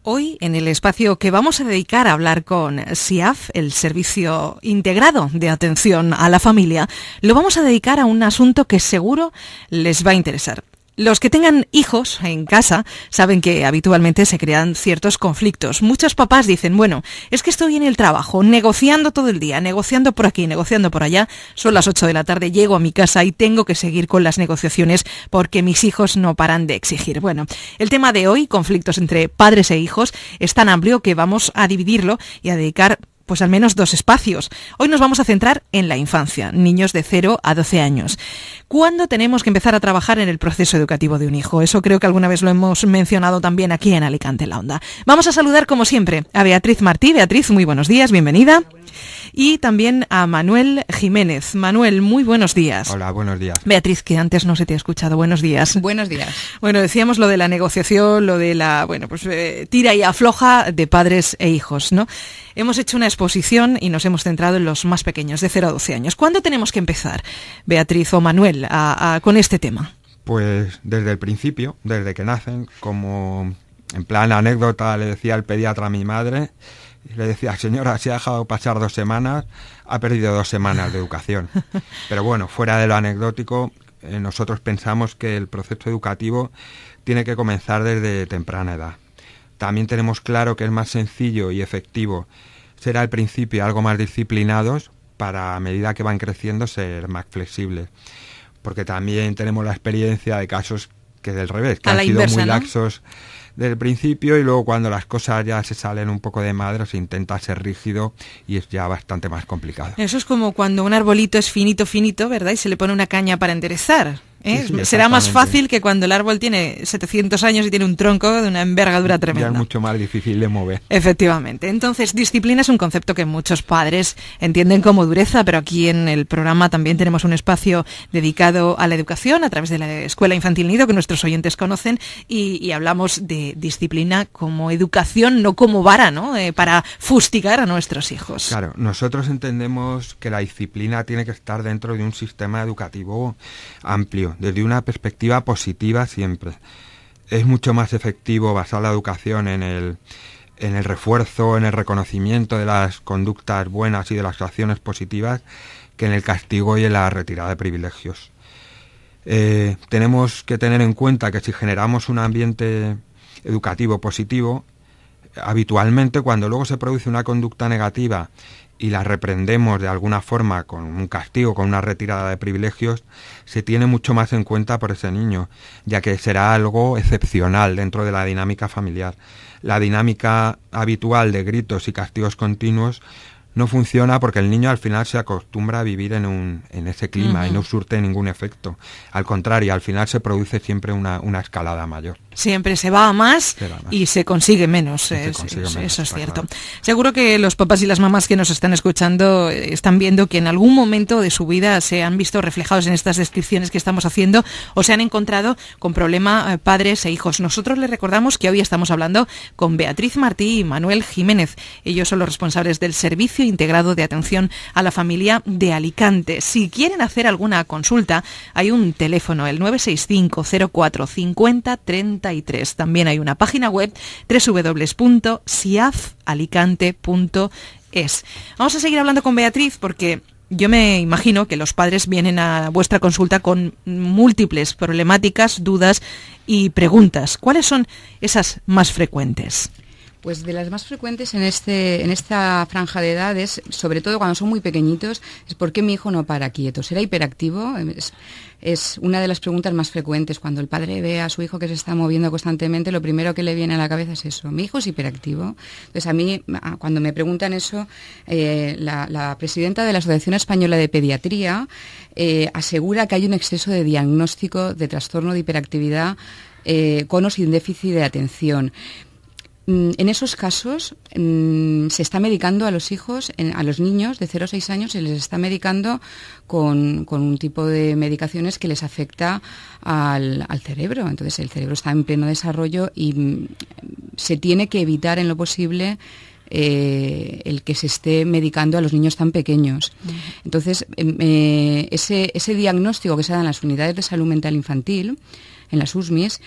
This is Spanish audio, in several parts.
Hoy, en el espacio que vamos a dedicar a hablar con SIAF, el Servicio Integrado de Atención a la Familia, lo vamos a dedicar a un asunto que seguro les va a interesar. Los que tengan hijos en casa saben que habitualmente se crean ciertos conflictos. Muchos papás dicen, bueno, es que estoy en el trabajo, negociando todo el día, negociando por aquí, negociando por allá. Son las 8 de la tarde, llego a mi casa y tengo que seguir con las negociaciones porque mis hijos no paran de exigir. Bueno, el tema de hoy, conflictos entre padres e hijos, es tan amplio que vamos a dividirlo y a dedicar pues al menos 2 espacios. Hoy nos vamos a centrar en la infancia, niños de 0 a 12 años. ¿Cuándo tenemos que empezar a trabajar en el proceso educativo de un hijo? Eso creo que alguna vez lo hemos mencionado también aquí en Alicante en la Onda. Vamos a saludar, como siempre, a Beatriz Martí. Beatriz, muy buenos días, bienvenida. Y también a Manuel Jiménez. Manuel, muy buenos días. Hola, buenos días. Beatriz, que antes no se te ha escuchado. Buenos días. Buenos días. Bueno, decíamos lo de la negociación, lo de la, tira y afloja de padres e hijos, ¿no? Hemos hecho una exposición y nos hemos centrado en los más pequeños, de 0 a 12 años. ¿Cuándo tenemos que empezar, Beatriz o Manuel, con este tema? Pues desde el principio, desde que nacen, como en plan anécdota le decía el pediatra a mi madre, le decía, señora, si ha dejado pasar 2 semanas, ha perdido 2 semanas de educación. Pero bueno, fuera de lo anecdótico, nosotros pensamos que el proceso educativo tiene que comenzar desde temprana edad. También tenemos claro que es más sencillo y efectivo ser al principio algo más disciplinados para, a medida que van creciendo, ser más flexibles. Porque también tenemos la experiencia de casos que del revés, que han sido inversa, muy ¿no? laxos desde el principio y luego cuando las cosas ya se salen un poco de madre se intenta ser rígido y es ya bastante más complicado. Eso es como cuando un arbolito es finito, ¿verdad? Y se le pone una caña para enderezar. Sí, será más fácil que cuando el árbol tiene 700 años y tiene un tronco de una envergadura tremenda. Ya es mucho más difícil de mover. Efectivamente. Entonces, disciplina es un concepto que muchos padres entienden como dureza, pero aquí en el programa también tenemos un espacio dedicado a la educación a través de la Escuela Infantil Nido, que nuestros oyentes conocen, y hablamos de disciplina como educación, no como vara, ¿no? Para fustigar a nuestros hijos. Claro, nosotros entendemos que la disciplina tiene que estar dentro de un sistema educativo amplio, desde una perspectiva positiva siempre. Es mucho más efectivo basar la educación en el refuerzo, en el reconocimiento de las conductas buenas y de las acciones positivas que en el castigo y en la retirada de privilegios. Tenemos que tener en cuenta que si generamos un ambiente educativo positivo, habitualmente cuando luego se produce una conducta negativa y la reprendemos de alguna forma con un castigo, con una retirada de privilegios, se tiene mucho más en cuenta por ese niño, ya que será algo excepcional dentro de la dinámica familiar. La dinámica habitual de gritos y castigos continuos no funciona porque el niño al final se acostumbra a vivir en ese clima y no surte ningún efecto. Al contrario, al final se produce siempre una escalada mayor. Siempre se va a más y se consigue menos. Eso es cierto. Claro. Seguro que los papás y las mamás que nos están escuchando están viendo que en algún momento de su vida se han visto reflejados en estas descripciones que estamos haciendo o se han encontrado con problema padres e hijos. Nosotros les recordamos que hoy estamos hablando con Beatriz Martí y Manuel Jiménez. Ellos son los responsables del Servicio Integrado de Atención a la Familia de Alicante. Si quieren hacer alguna consulta, hay un teléfono, el 965 04 50 33. También hay una página web, www.siafalicante.es. Vamos a seguir hablando con Beatriz porque yo me imagino que los padres vienen a vuestra consulta con múltiples problemáticas, dudas y preguntas. ¿Cuáles son esas más frecuentes? Pues de las más frecuentes en esta franja de edades, sobre todo cuando son muy pequeñitos, es ¿por qué mi hijo no para quieto? ¿Será hiperactivo? Es una de las preguntas más frecuentes. Cuando el padre ve a su hijo que se está moviendo constantemente, lo primero que le viene a la cabeza es eso. ¿Mi hijo es hiperactivo? Entonces a mí, cuando me preguntan eso, la presidenta de la Asociación Española de Pediatría asegura que hay un exceso de diagnóstico de trastorno de hiperactividad con o sin déficit de atención. En esos casos se está medicando a los hijos, a los niños de 0 a 6 años, se les está medicando con un tipo de medicaciones que les afecta al cerebro. Entonces el cerebro está en pleno desarrollo y se tiene que evitar en lo posible el que se esté medicando a los niños tan pequeños. Entonces ese diagnóstico que se da en las unidades de salud mental infantil en las USMIs,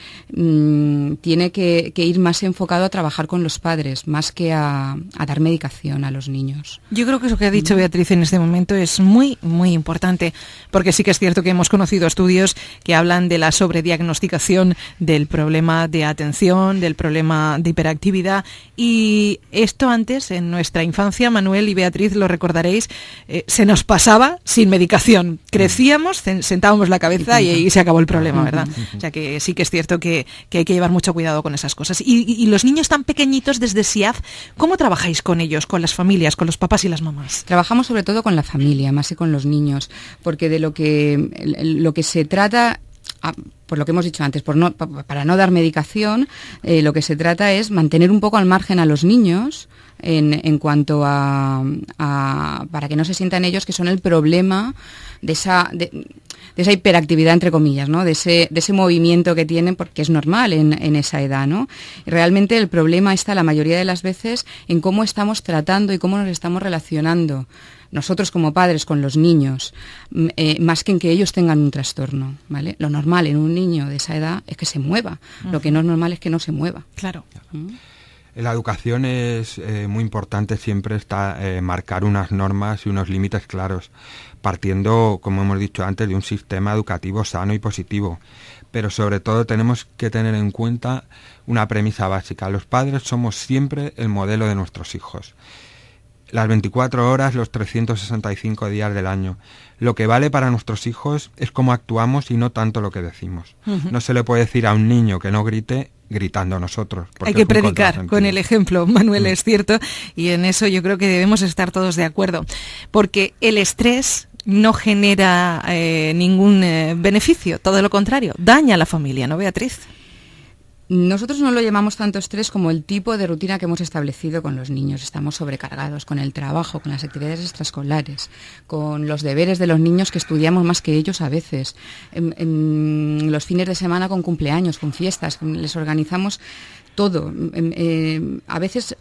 tiene que ir más enfocado a trabajar con los padres, más que a dar medicación a los niños. Yo creo que eso que ha dicho Beatriz en este momento es muy, muy importante, porque sí que es cierto que hemos conocido estudios que hablan de la sobrediagnosticación del problema de atención, del problema de hiperactividad, y esto antes, en nuestra infancia, Manuel y Beatriz, lo recordaréis, se nos pasaba sin medicación. Crecíamos, sentábamos la cabeza y se acabó el problema, ¿verdad? O sea que sí que es cierto que hay que llevar mucho cuidado con esas cosas. Y los niños tan pequeñitos desde SIAF, ¿cómo trabajáis con ellos, con las familias, con los papás y las mamás? Trabajamos sobre todo con la familia, más que con los niños, porque de lo que se trata, por lo que hemos dicho antes, para no dar medicación, lo que se trata es mantener un poco al margen a los niños en cuanto a para que no se sientan ellos que son el problema de esa hiperactividad, entre comillas, ¿no? De ese movimiento que tienen, porque es normal en esa edad, ¿no? Y realmente el problema está la mayoría de las veces en cómo estamos tratando y cómo nos estamos relacionando nosotros como padres con los niños, más que en que ellos tengan un trastorno, ¿vale? Lo normal en un niño de esa edad es que se mueva, lo que no es normal es que no se mueva. Claro. En la educación es muy importante siempre marcar unas normas y unos límites claros, partiendo, como hemos dicho antes, de un sistema educativo sano y positivo. Pero sobre todo tenemos que tener en cuenta una premisa básica. Los padres somos siempre el modelo de nuestros hijos. Las 24 horas, los 365 días del año. Lo que vale para nuestros hijos es cómo actuamos y no tanto lo que decimos. No se le puede decir a un niño que no grite gritando nosotros. Hay que predicar con el ejemplo, Manuel, es cierto, y en eso yo creo que debemos estar todos de acuerdo, porque el estrés no genera ningún beneficio, todo lo contrario, daña a la familia, ¿no, Beatriz? Nosotros no lo llamamos tanto estrés como el tipo de rutina que hemos establecido con los niños. Estamos sobrecargados con el trabajo, con las actividades extraescolares, con los deberes de los niños que estudiamos más que ellos a veces, en los fines de semana con cumpleaños, con fiestas, les organizamos todo. A veces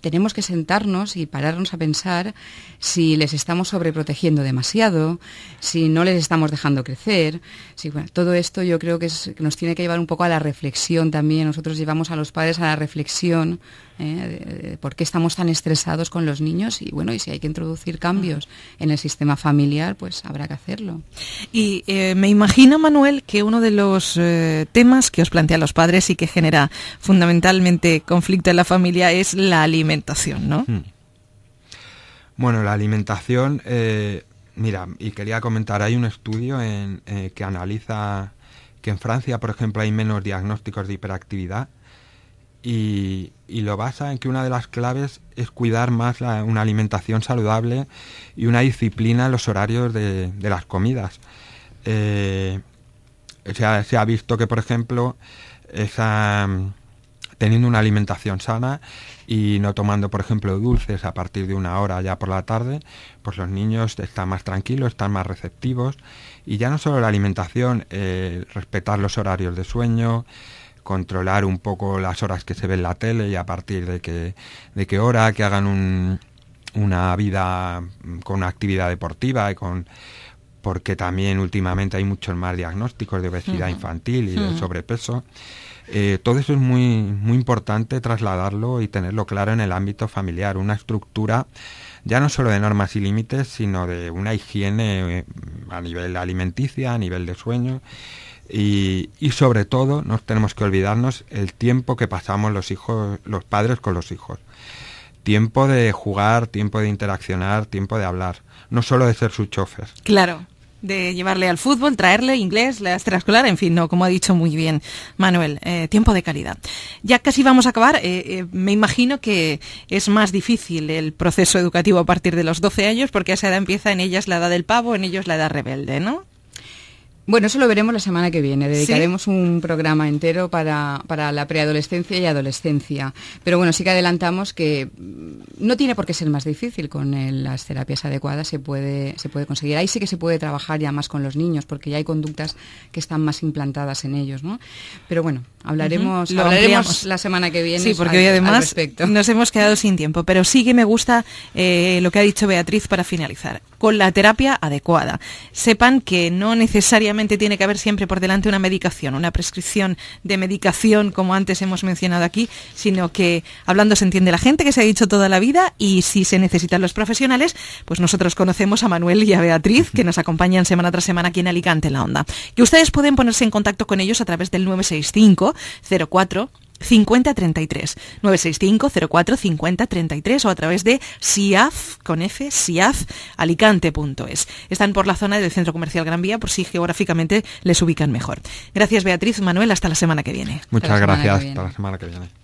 tenemos que sentarnos y pararnos a pensar si les estamos sobreprotegiendo demasiado, si no les estamos dejando crecer. Todo esto yo creo que nos tiene que llevar un poco a la reflexión también. Nosotros llevamos a los padres a la reflexión de por qué estamos tan estresados con los niños y si hay que introducir cambios en el sistema familiar, pues habrá que hacerlo. Y me imagino, Manuel, que uno de los temas que os plantean los padres y que genera fundamentalmente conflicto en la familia es la alimentación, ¿no? Bueno, la alimentación, mira, y quería comentar, hay un estudio que analiza que en Francia, por ejemplo, hay menos diagnósticos de hiperactividad y lo basa en que una de las claves es cuidar más una alimentación saludable y una disciplina en los horarios de las comidas. Se ha visto que, por ejemplo, teniendo una alimentación sana y no tomando, por ejemplo, dulces a partir de 1 hora ya por la tarde, pues los niños están más tranquilos, están más receptivos. Y ya no solo la alimentación, respetar los horarios de sueño, controlar un poco las horas que se ve en la tele y a partir de qué hora, que hagan una vida con una actividad deportiva porque también últimamente hay muchos más diagnósticos de obesidad infantil y de sobrepeso. Todo eso es muy, muy importante trasladarlo y tenerlo claro en el ámbito familiar, una estructura ya no solo de normas y límites, sino de una higiene a nivel alimenticia, a nivel de sueño y sobre todo no tenemos que olvidarnos el tiempo que pasamos los padres con los hijos. Tiempo de jugar, tiempo de interaccionar, tiempo de hablar, no solo de ser su chofer. Claro. De llevarle al fútbol, traerle inglés, la extraescolar, en fin, no, como ha dicho muy bien Manuel, tiempo de calidad. Ya casi vamos a acabar, me imagino que es más difícil el proceso educativo a partir de los 12 años, porque a esa edad empieza en ellas la edad del pavo, en ellos la edad rebelde, ¿no? Bueno, eso lo veremos la semana que viene. Dedicaremos un programa entero para la preadolescencia y adolescencia. Pero bueno, sí que adelantamos que no tiene por qué ser más difícil. Con las terapias adecuadas se puede conseguir. Ahí sí que se puede trabajar ya más con los niños, porque ya hay conductas que están más implantadas en ellos, ¿no? Pero bueno, hablaremos la semana que viene. Sí, porque hoy además nos hemos quedado sin tiempo. Pero sí que me gusta lo que ha dicho Beatriz para finalizar. con la terapia adecuada. Sepan que no necesariamente tiene que haber siempre por delante una medicación, una prescripción de medicación, como antes hemos mencionado aquí, sino que hablando se entiende la gente, que se ha dicho toda la vida, y si se necesitan los profesionales, pues nosotros conocemos a Manuel y a Beatriz, que nos acompañan semana tras semana aquí en Alicante, en la Onda. Que ustedes pueden ponerse en contacto con ellos a través del 965 04 5033, 965 04 5033, o a través de siaf, con F, siafalicante.es. Están por la zona del Centro Comercial Gran Vía, por si geográficamente les ubican mejor. Gracias, Beatriz, Manuel, hasta la semana que viene. Muchas gracias, hasta la semana que viene.